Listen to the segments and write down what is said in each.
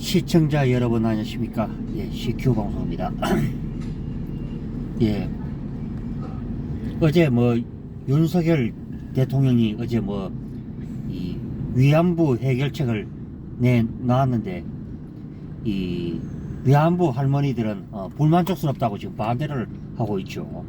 시청자 여러분 안녕하십니까? 예, CQ 방송입니다. 예, 어제 뭐 윤석열 대통령이 어제 뭐 이 위안부 해결책을 내놨는데 이 위안부 할머니들은 불만족스럽다고 지금 반대를 하고 있죠.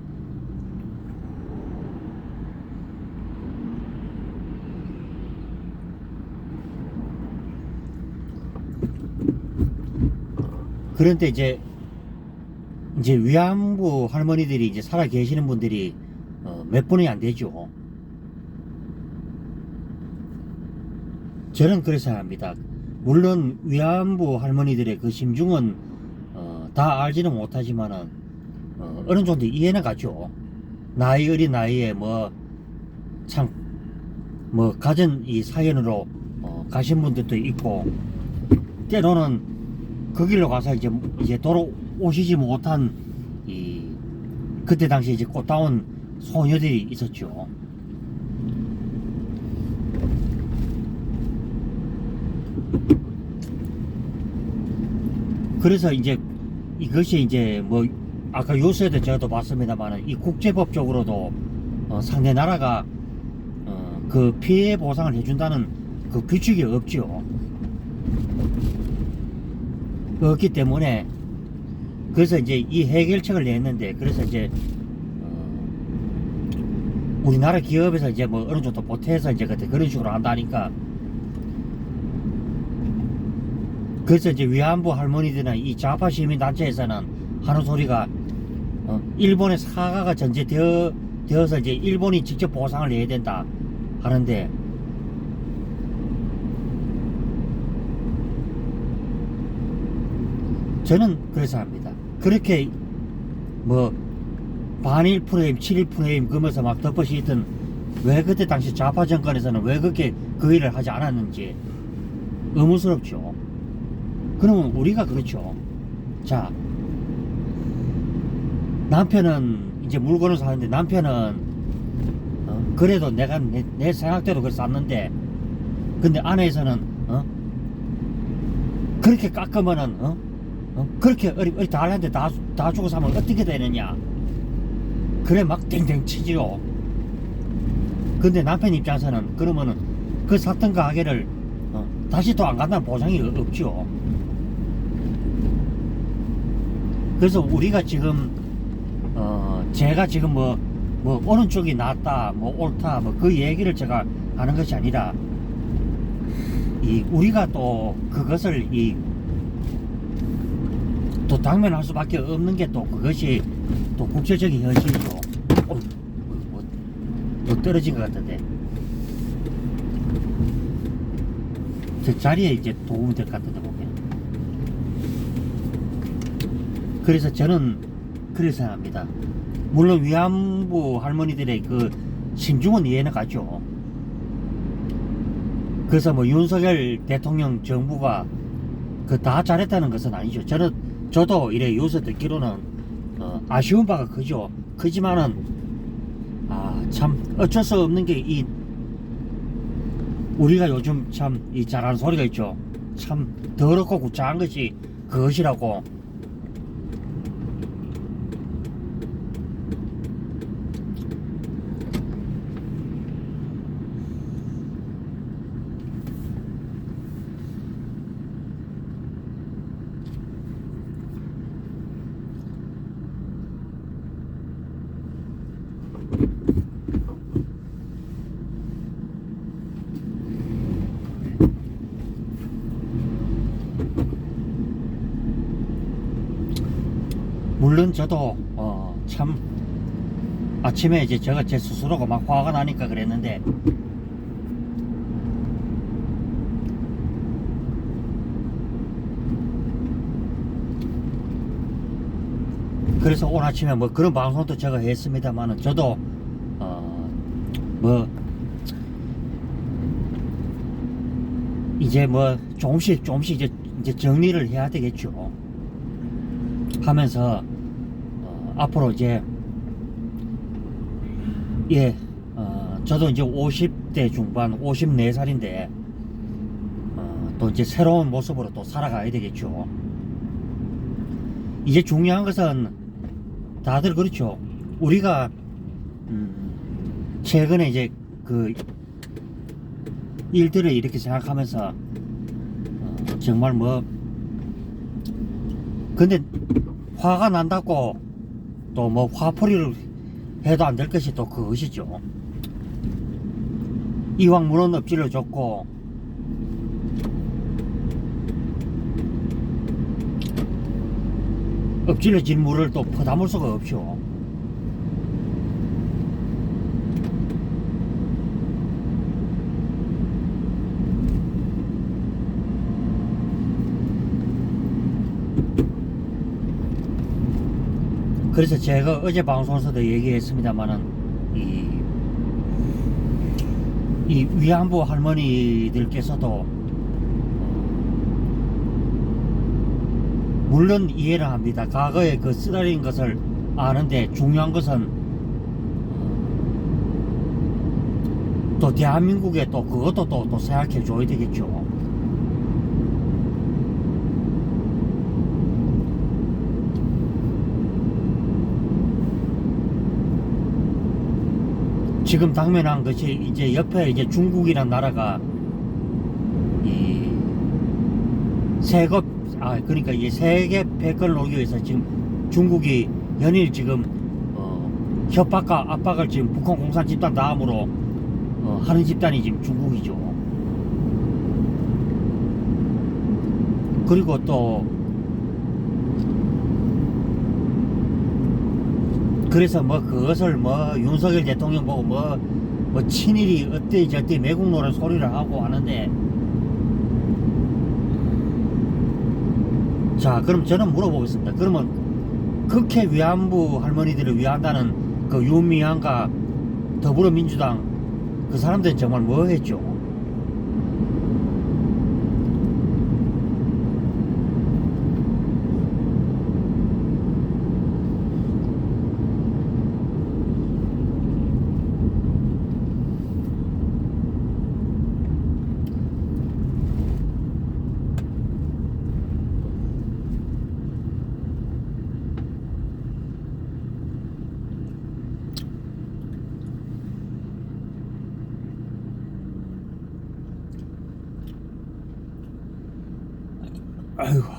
그런데 이제 위안부 할머니들이 이제 살아 계시는 분들이 몇 분이 안 되죠. 저는 그래서 합니다. 물론 위안부 할머니들의 그 심중은 다 알지는 못하지만은 어느 정도 이해는 가죠. 나이 어린 나이에 뭐 참 뭐 가진 이 사연으로 가신 분들도 있고 때로는 그 길로 가서 이제 돌아오시지 못한 그때 당시 이제 꽃다운 소녀들이 있었죠. 그래서 이제 이것이 이제 뭐 아까 요새도 저도 봤습니다만 이 국제법적으로도 상대 나라가 그 피해 보상을 해준다는 그 규칙이 없죠. 없기 때문에 그래서 이제 이 해결책을 냈는데 그래서 이제 우리나라 기업에서 이제 뭐 어느 정도 보태서 이제 그런 식으로 한다니까 그래서 이제 위안부 할머니들이나 이 좌파 시민단체에서는 하는 소리가 일본의 사과가 전제되어서 이제 일본이 직접 보상을 해야 된다 하는데 저는 그래서 합니다. 그렇게 뭐 반일 프레임, 7일 프레임 그러면서 막 덮어씌던 왜 그때 당시 좌파 정권에서는 왜 그렇게 그 일을 하지 않았는지 의문스럽죠. 그러면 우리가 그렇죠. 자, 남편은 이제 물건을 사는데 남편은 그래도 내가 내 생각대로 그걸 샀는데 근데 아내에서는 그렇게 깎으면은 그렇게 어리 달한테 다 주고 사면 어떻게 되느냐 그래 막 땡땡 치지요. 근데 남편 입장에서는 그러면은 그 샀던 가게를 다시 또 안 간다는 보장이 없죠. 그래서 우리가 지금 제가 지금 뭐 어느 쪽이 낫다 뭐 옳다 뭐 그 얘기를 제가 하는 것이 아니라 우리가 또 그것을 또 당면할 수밖에 없는 게 또 그것이 또 국제적인 현실이죠. 뭐 떨어진 것 같은데 저 자리에 이제 도움이 될 것 같은데 보면. 그래서 저는 그래서 합니다. 물론 위안부 할머니들의 그 심중은 이해는 가죠. 그래서 뭐 윤석열 대통령 정부가 그 다 잘했다는 것은 아니죠. 저도 이래 요새 듣기로는 아쉬운 바가 크죠. 크지만은 참 어쩔 수 없는 게 우리가 요즘 참 잘하는 소리가 있죠. 참 더럽고 구차한 것이 그것이라고. 물론 저도 참 아침에 이제 제가 제 스스로가 막 화가 나니까 그랬는데 그래서 오늘 아침에 뭐 그런 방송도 제가 했습니다만은 저도 뭐 이제 뭐 조금씩 이제 정리를 해야 되겠죠. 하면서 앞으로 이제 저도 이제 50대 중반 54살인데 또 이제 새로운 모습으로 또 살아가야 되겠죠. 이제 중요한 것은 다들 그렇죠. 우리가 최근에 이제 그 일들을 이렇게 생각하면서 정말 뭐 근데 화가 난다고 또 뭐 화풀이를 해도 안 될 것이 또 그것이죠. 이왕 물은 엎질러 줬고 엎질러진 물을 또 퍼담을 수가 없죠. 그래서 제가 어제 방송에서도 얘기했습니다만은 이 위안부 할머니들께서도 물론 이해를 합니다. 과거에 그 쓰라린 것을 아는데 중요한 것은 또 대한민국에 또 그것도 또 생각해 줘야 되겠죠. 지금 당면한 것이 이제 옆에 이제 중국이란 나라가 이 세계 그러니까 이 세계 패권을 놓기 위해서 지금 중국이 연일 지금 협박과 압박을 지금 북한 공산 집단 다음으로 하는 집단이 지금 중국이죠. 그리고 또 그래서 뭐 그것을 뭐 윤석열 대통령 보고 뭐 친일이 어때 저때 매국 노래 소리를 하고 하는데, 자 그럼 저는 물어보겠습니다. 그러면 그렇게 위안부 할머니들을 위한다는 그 윤미향과 더불어민주당 그 사람들은 정말 뭐 했죠? 아이고.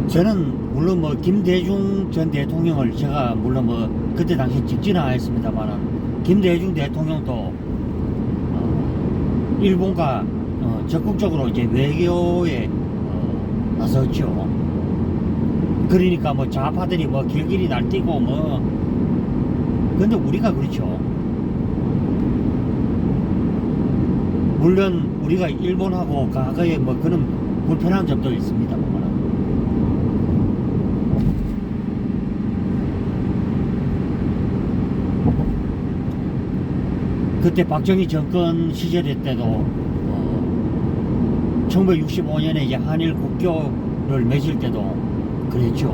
저는 물론 뭐 김대중 전 대통령을 제가 물론 뭐 그때 당시 직진은 안 했습니다만은 김대중 대통령도 일본과 적극적으로 이제 외교에 나섰죠. 그러니까 뭐 좌파들이 뭐 길길이 날뛰고 뭐 근데 우리가 그렇죠. 물론 우리가 일본하고 과거에 뭐 그런 불편한 점도 있습니다만 그때 박정희 정권 시절에 때도 1965년에 이제 한일 국교를 맺을 때도 그랬죠.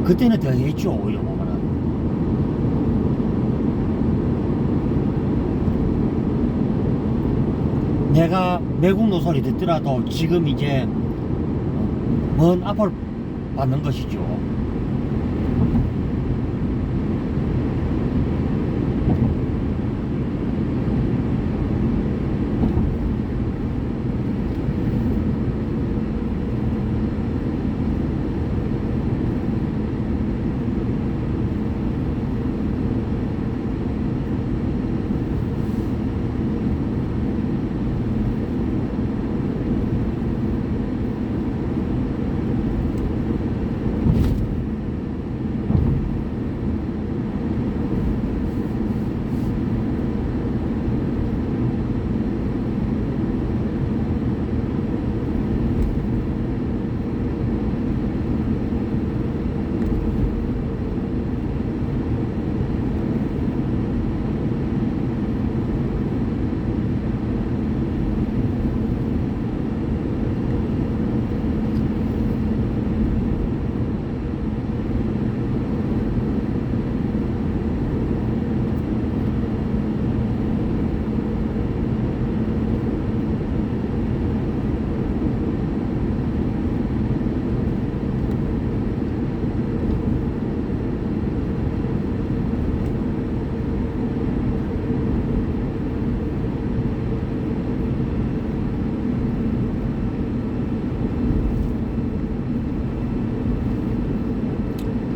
그때는 더 했죠. 오히려 보면은. 내가 매국 노선이 듣더라도 지금 이제 먼 앞을 받는 것이죠.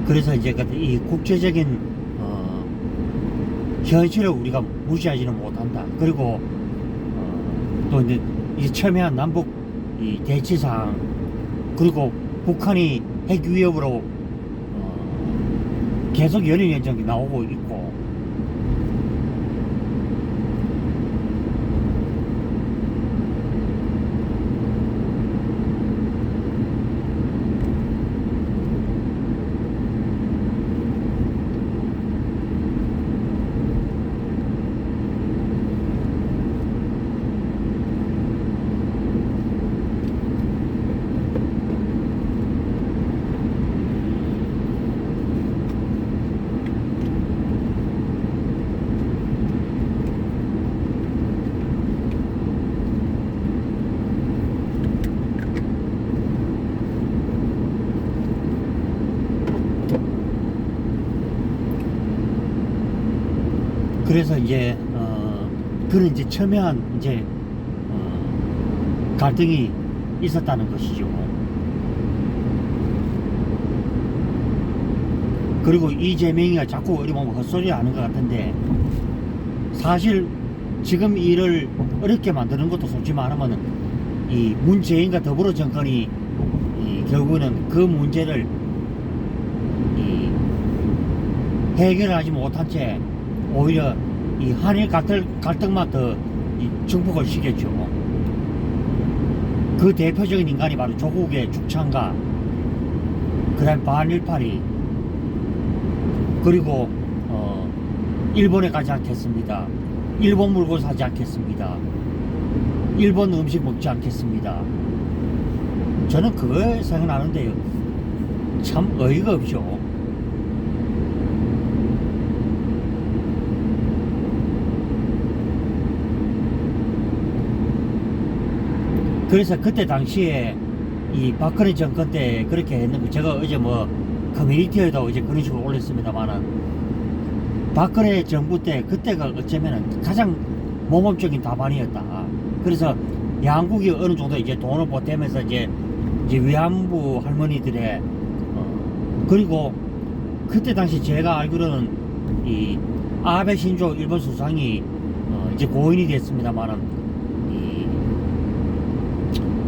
그래서 이제 이 국제적인 현실을 우리가 무시하지는 못한다. 그리고 또 이제 첨예한 남북 이 대치상, 그리고 북한이 핵 위협으로 계속 연일 연장이 나오고 있고, 그래서 이제 그런 이제 첨예한 이제 갈등이 있었다는 것이죠. 그리고 이재명이가 자꾸 어디 보면 헛소리 하는 것 같은데, 사실 지금 일을 어렵게 만드는 것도 솔직히 말하면 이 문재인과 더불어 정권이 결국에는 그 문제를 해결하지 못한 채 오히려 이 한일 갈등만 더 증폭을 시켰죠. 그 대표적인 인간이 바로 조국의 죽창가, 그다음 반일파리, 그리고 일본에 가지 않겠습니다, 일본 물건 사지 않겠습니다, 일본 음식 먹지 않겠습니다. 저는 그거에 생각나는데요, 참 어이가 없죠. 그래서 그때 당시에 이 박근혜 정권 때 그렇게 했는데, 제가 어제 뭐 커뮤니티에도 이제 그런 식으로 올렸습니다만은, 박근혜 정부 때 그때가 어쩌면은 가장 모범적인 답안이었다. 그래서 양국이 어느 정도 이제 돈을 보태면서 이제 위안부 할머니들의 그리고 그때 당시 제가 알기로는 이 아베 신조 일본 수상이 이제 고인이 됐습니다만은,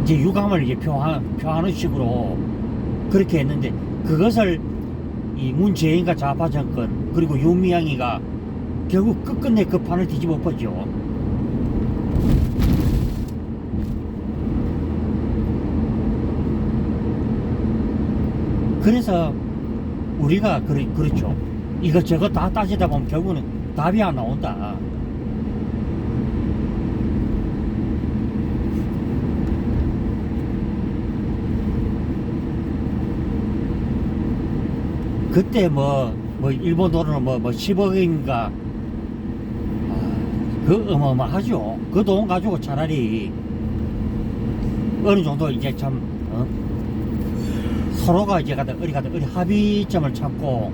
이제 유감을 이제 표하는 식으로 그렇게 했는데, 그것을 이 문재인과 좌파 정권 그리고 윤미향이가 결국 끝끝내 그 판을 뒤집어 엎었죠. 그래서 우리가 그렇죠. 이것저것 다 따지다 보면 결국은 답이 안 나온다. 그때 일본 돈으로 10억인가 그 어마어마하죠. 그 돈 가지고 차라리 어느 정도 이제 참 서로가 이제 어디 합의점을 찾고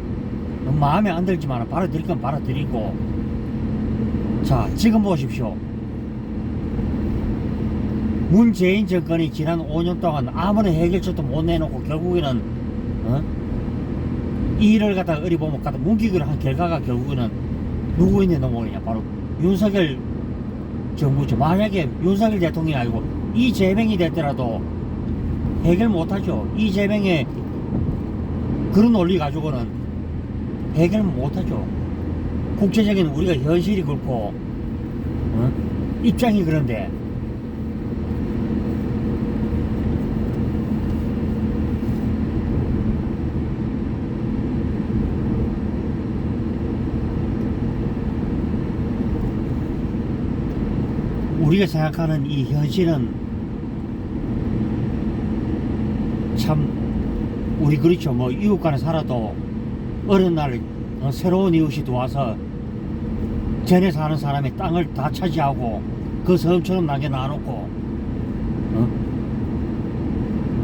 마음에 안 들지만 받아들일 건 받아들이고. 자, 지금 보십시오. 문재인 정권이 지난 5년 동안 아무런 해결책도 못 내놓고 결국에는 이 일을 어디 보면 뭉기기를 한 결과가 결국에는 누구인데 넘어오느냐, 바로 윤석열 정부죠. 만약에 윤석열 대통령이 아니고 이재명이 됐더라도 해결 못하죠. 이재명의 그런 논리 가지고는 해결 못하죠. 국제적인 우리가 현실이 그렇고 입장이 그런데 우리가 생각하는 이 현실은 참 우리 그렇죠. 이웃 간에 살아도 어느 날 새로운 이웃이 들어와서 전에 사는 사람의 땅을 다 차지하고 그 섬처럼 남겨놔놓고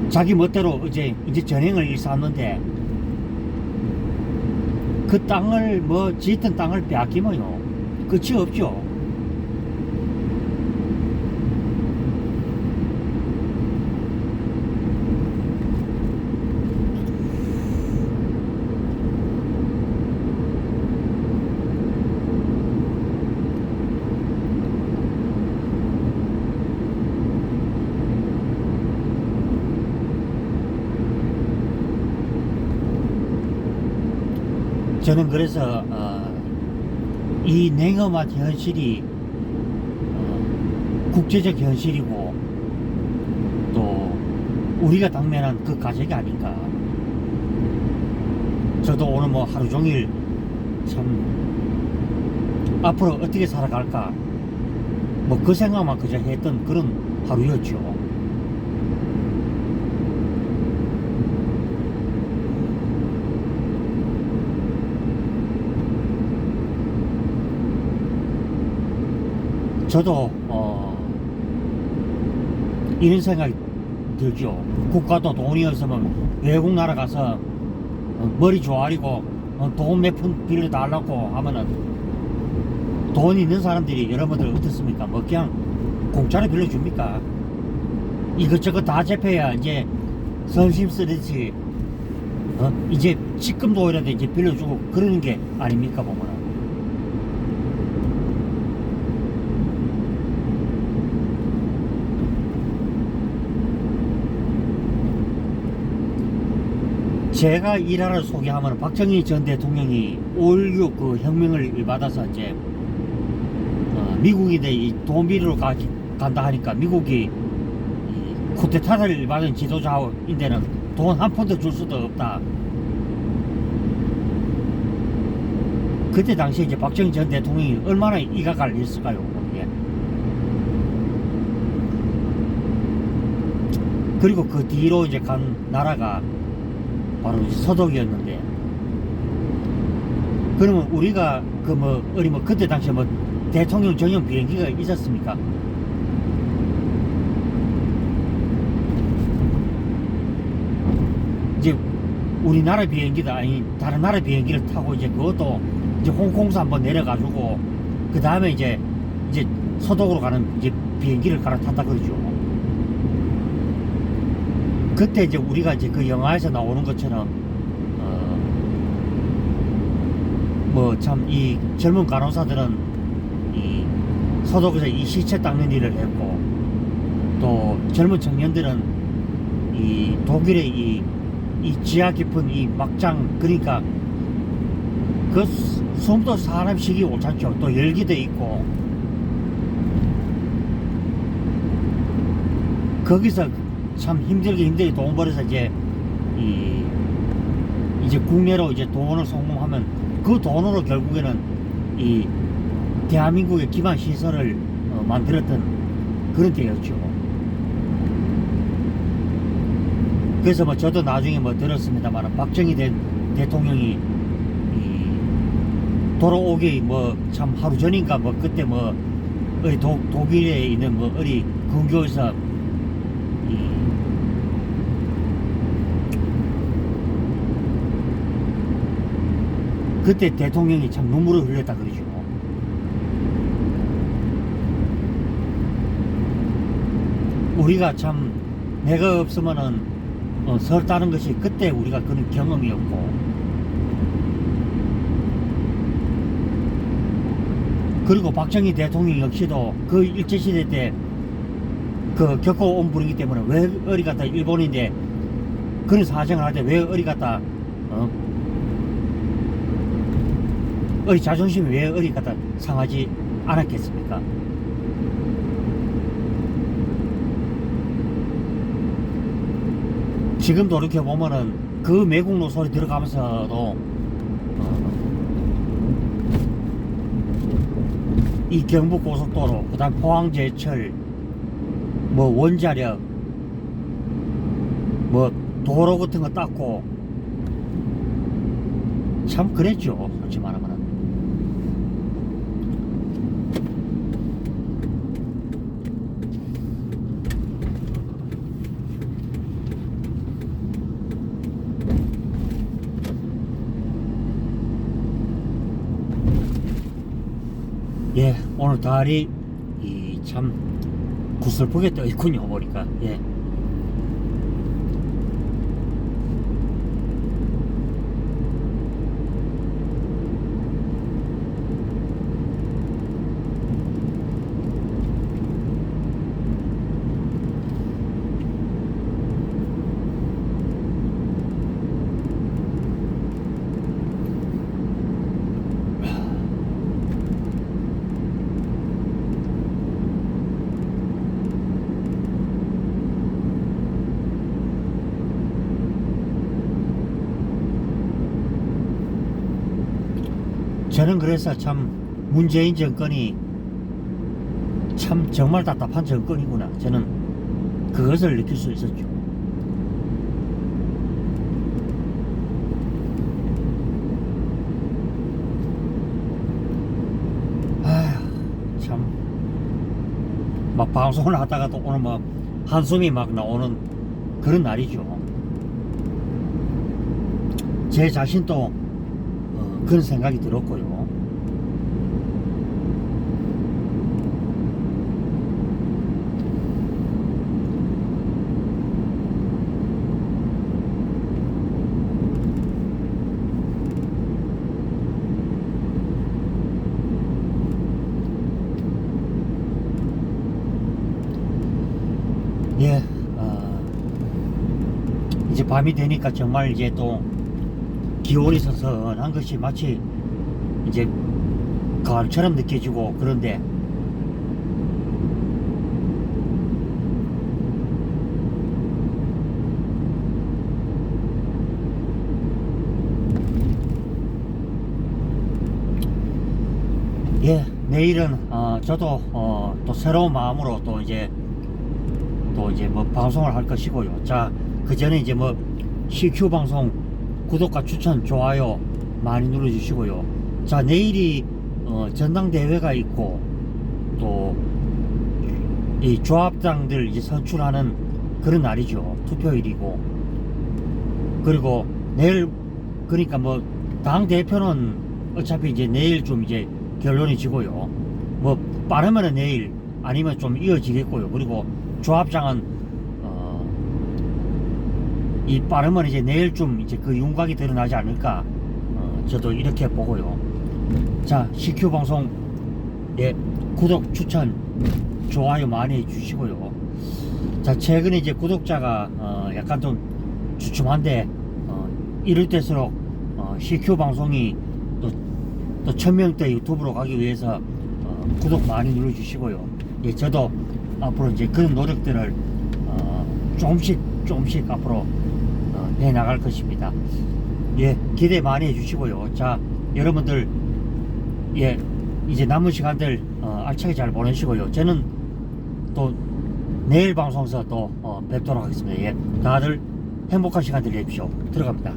자기 멋대로 이제 전행을 일삼는데 그 땅을 짓던 땅을 빼앗기면요 끝이 없죠. 저는 그래서 이 냉엄한 현실이 국제적 현실이고 또 우리가 당면한 그 가책이 아닌가. 저도 오늘 하루 종일 참 앞으로 어떻게 살아갈까 그 생각만 그저 했던 그런 하루였죠. 저도 이런 생각이 들죠. 국가도 돈이 없으면 외국 나라 가서 머리 조아리고 돈 몇 푼 빌려달라고 하면은 돈 있는 사람들이 여러분들 어떻습니까? 그냥 공짜로 빌려줍니까? 이것저것 다 잡혀야 이제 선심 쓰듯이 이제 직금도이라도 이제 빌려주고 그러는 게 아닙니까 보면은. 제가 일화를 소개하면 박정희 전 대통령이 5.16 그 혁명을 받아서 이제 미국이 돈 빌리러 간다 하니까 미국이 쿠데타를 받은 지도자인데는 돈 한 푼도 줄 수도 없다. 그때 당시에 이제 박정희 전 대통령이 얼마나 이가갈 했을까요? 예. 그리고 그 뒤로 이제 간 나라가 바로 서독이었는데, 그러면 우리가 그때 당시에 대통령 전용 비행기가 있었습니까? 이제 우리나라 비행기도 아닌 다른 나라 비행기를 타고 이제 그것도 이제 홍콩에서 한번 내려가지고 그 다음에 이제 서독으로 가는 이제 비행기를 갈아탔다 그러죠. 그때 이제 우리가 이제 그 영화에서 나오는 것처럼 참 이 젊은 간호사들은 이 서독에서 이 시체 닦는 일을 했고, 또 젊은 청년들은 이 독일의 이 지하 깊은 이 막장, 그러니까 그 숨도 사람 식이 오잖죠. 또 열기도 있고 거기서 참 힘들게 돈 벌어서 이제 국내로 이제 돈을 송금하면 그 돈으로 결국에는 이 대한민국의 기반 시설을 만들었던 그런 때였죠. 그래서 저도 나중에 들었습니다만 박정희 대통령이 돌아오기 뭐 참 하루 전인가 뭐 그때 뭐 어디 독일에 있는 뭐 어디 근교에서 그때 대통령이 참 눈물을 흘렸다 그러죠. 우리가 참 내가 없으면은 설다는 것이 그때 우리가 그런 경험이었고, 그리고 박정희 대통령 역시도 그 일제시대 때 그 겪어온 분이기 때문에 왜 어디 갔다 일본인데 그런 사정을 할 때 왜 어디 갔다 어디 자존심이 왜 어디 갔다 상하지 않았겠습니까? 지금 돌이켜보면은 그 매국노 소리 들어가면서도 이 경부고속도로, 그 다음 포항제철, 뭐 원자력, 뭐 도로 같은 거 닦고 참 그랬죠, 솔직히 말하면. 예, 오늘 달이 참 구슬프게 떠 있군요, 보니까. 예. 저는 그래서 참 문재인 정권이 참 정말 답답한 정권이구나, 저는 그것을 느낄 수 있었죠. 아휴, 참 막 방송을 하다가도 오늘 막 한숨이 막 나오는 그런 날이죠. 제 자신도 그런 생각이 들었고요. 예, 이제 밤이 되니까 정말 이제 또 기온이 선선한 것이 마치 이제 가을처럼 느껴지고, 그런데 예, 내일은 저도 또 새로운 마음으로 또 이제 뭐 방송을 할 것이고요. 자, 그 전에 이제 뭐 CQ 방송 구독과 추천, 좋아요 많이 눌러주시고요. 자, 내일이 전당대회가 있고 또 이 조합장들 이제 선출하는 그런 날이죠. 투표일이고, 그리고 내일, 그러니까 뭐 당 대표는 어차피 이제 내일 좀 이제 결론이 지고요. 뭐 빠르면은 내일, 아니면 좀 이어지겠고요. 그리고 조합장은 이 빠르면 이제 내일쯤 이제 그 윤곽이 드러나지 않을까, 저도 이렇게 보고요. 자, CQ 방송 예, 구독, 추천, 좋아요 많이 해주시고요. 자, 최근에 이제 구독자가 약간 좀 주춤한데 이럴 때일수록 CQ 방송이 또 1000명대 유튜브로 가기 위해서 구독 많이 눌러주시고요. 예, 저도 앞으로 이제 그런 노력들을 조금씩 앞으로 해 나갈 것입니다. 예, 기대 많이 해주시고요. 자, 여러분들 예, 이제 남은 시간들 알차게 잘 보내시고요. 저는 또 내일 방송에서 또 뵙도록 하겠습니다. 예, 다들 행복한 시간 되십시오. 들어갑니다.